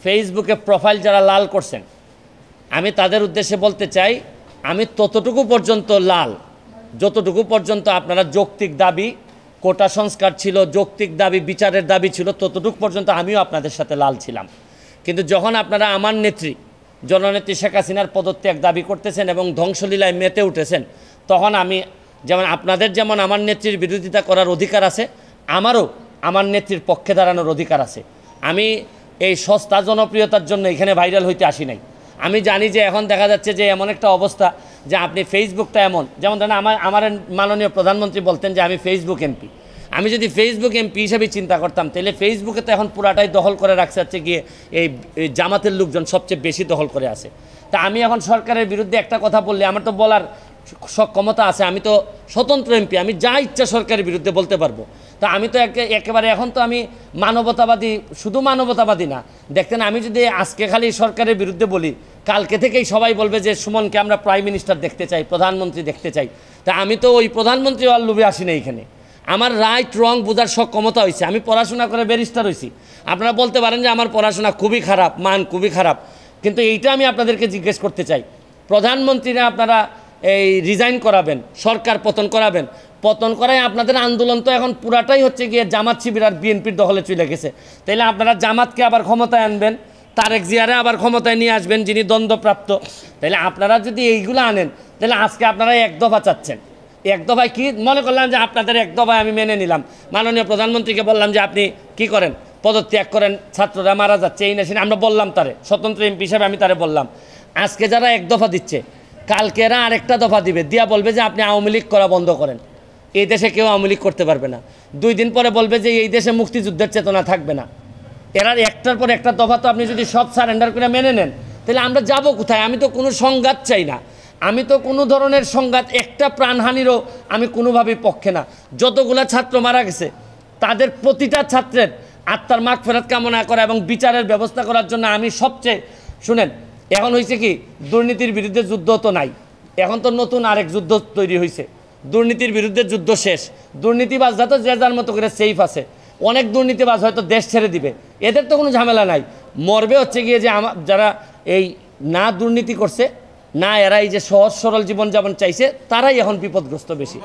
ফেসবুকে প্রোফাইল যারা লাল করছেন, আমি তাদের উদ্দেশ্যে বলতে চাই, আমি ততটুকু পর্যন্ত লাল যতটুকু পর্যন্ত আপনারা যৌক্তিক দাবি, কোটা সংস্কার ছিল, যৌক্তিক দাবি, বিচারের দাবি ছিল, ততটুকু পর্যন্ত আমিও আপনাদের সাথে লাল ছিলাম। কিন্তু যখন আপনারা আমার নেত্রী জননেত্রী শেখ হাসিনার পদত্যাগ দাবি করতেছেন এবং ধ্বংসলীলায় মেতে উঠেছেন, তখন আমি যেমন আপনাদের যেমন আমার নেত্রীর বিরোধিতা করার অধিকার আছে, আমারও আমার নেত্রীর পক্ষে দাঁড়ানোর অধিকার আছে। আমি এই সস্তা জনপ্রিয়তার জন্য এখানে ভাইরাল হইতে আসি নাই। আমি জানি যে এখন দেখা যাচ্ছে যে এমন একটা অবস্থা যে আপনি ফেসবুকটা এমন, যেমন ধরেন আমার মাননীয় প্রধানমন্ত্রী বলতেন যে আমি ফেসবুক এমপি। আমি যদি ফেসবুক এমপি হিসেবে চিন্তা করতাম, তাহলে ফেসবুকে তো এখন পুরাটাই দখল করে রাখছে হচ্ছে গিয়ে এই জামাতের লোকজন সবচেয়ে বেশি দখল করে আছে। তা আমি এখন সরকারের বিরুদ্ধে একটা কথা বললে আমার তো বলার ক্ষমতা আছে, আমি তো স্বতন্ত্র এমপি, আমি যা ইচ্ছা সরকারের বিরুদ্ধে বলতে পারবো। তা আমি তো একেবারে এখন তো আমি মানবতাবাদী, শুধু মানবতাবাদী না, দেখতেন আমি যদি আজকে খালি সরকারের বিরুদ্ধে বলি, কালকে থেকেই সবাই বলবে যে সুমনকে আমরা প্রাইম মিনিস্টার দেখতে চাই, প্রধানমন্ত্রী দেখতে চাই। তা আমি তো ওই প্রধানমন্ত্রী আর লোভে আসি না। এইখানে আমার রাইট রং বোঝার ক্ষমতা হয়েছে, আমি পড়াশোনা করে ব্যারিস্টার হয়েছি। আপনারা বলতে পারেন যে আমার পড়াশোনা খুবই খারাপ, মান খুবই খারাপ, কিন্তু এইটা আমি আপনাদেরকে জিজ্ঞেস করতে চাই, প্রধানমন্ত্রীরা আপনারা এই রিজাইন করাবেন, সরকার পতন করাবেন, পতন করায় আপনাদের আন্দোলন তো এখন পুরাটাই হচ্ছে গিয়ে জামাত শিবির আর বিএনপির দখলে চলে গেছে। তাইলে আপনারা জামাতকে আবার ক্ষমতায় আনবেন, তারেক জিয়ারে আবার ক্ষমতায় নিয়ে আসবেন যিনি দ্বন্দ্বপ্রাপ্ত। তাইলে আপনারা যদি এইগুলো আনেন, তাহলে আজকে আপনারা এক দফা চাচ্ছেন। এক দফায় কি মনে করলাম যে আপনাদের এক দফায় আমি মেনে নিলাম, মাননীয় প্রধানমন্ত্রীকে বললাম যে আপনি কি করেন, পদত্যাগ করেন, ছাত্ররা মারা যাচ্ছে এই নেশিন, আমরা বললাম তারে, স্বতন্ত্র এমপি হিসাবে আমি তারে বললাম। আজকে যারা এক দফা দিচ্ছে, কালকে এরা আরেকটা দফা দিবে, দিয়া বলবে যে আপনি আওয়ামী লীগ করা বন্ধ করেন, এই দেশে কেউ আওয়ামী লীগ করতে পারবে না। 2 দিন পরে বলবে যে এই দেশে মুক্তিযুদ্ধের চেতনা থাকবে না। এরা একটার পর একটা দফা তো আপনি যদি সব সারেন্ডার করে মেনে নেন, তাহলে আমরা যাব কোথায়? আমি তো কোনো সংঘাত চাই না, আমি তো কোনো ধরনের সংঘাত, একটা প্রাণহানিরও আমি কোনোভাবেই পক্ষে না। যতগুলা ছাত্র মারা গেছে তাদের প্রতিটা ছাত্রের আত্মার মাগফিরাত কামনা করা এবং বিচারের ব্যবস্থা করার জন্য আমি সবচেয়ে, শুনেন, এখন হয়েছে কি, দুর্নীতির বিরুদ্ধে যুদ্ধ তো নাই, এখন তো নতুন আরেক যুদ্ধ তৈরি হয়েছে। দুর্নীতির বিরুদ্ধে যুদ্ধ শেষ, দুর্নীতিবাজরা তো যে যার মতো করে সেফ আছে, অনেক দুর্নীতিবাজ হয়তো দেশ ছেড়ে দিবে, এদের তো কোনো ঝামেলা নাই। মরবে হচ্ছে গিয়ে যে যারা এই না দুর্নীতি করছে, না এরা এই যে সহজ সরল জীবনযাপন চাইছে, তারাই এখন বিপদগ্রস্ত বেশি।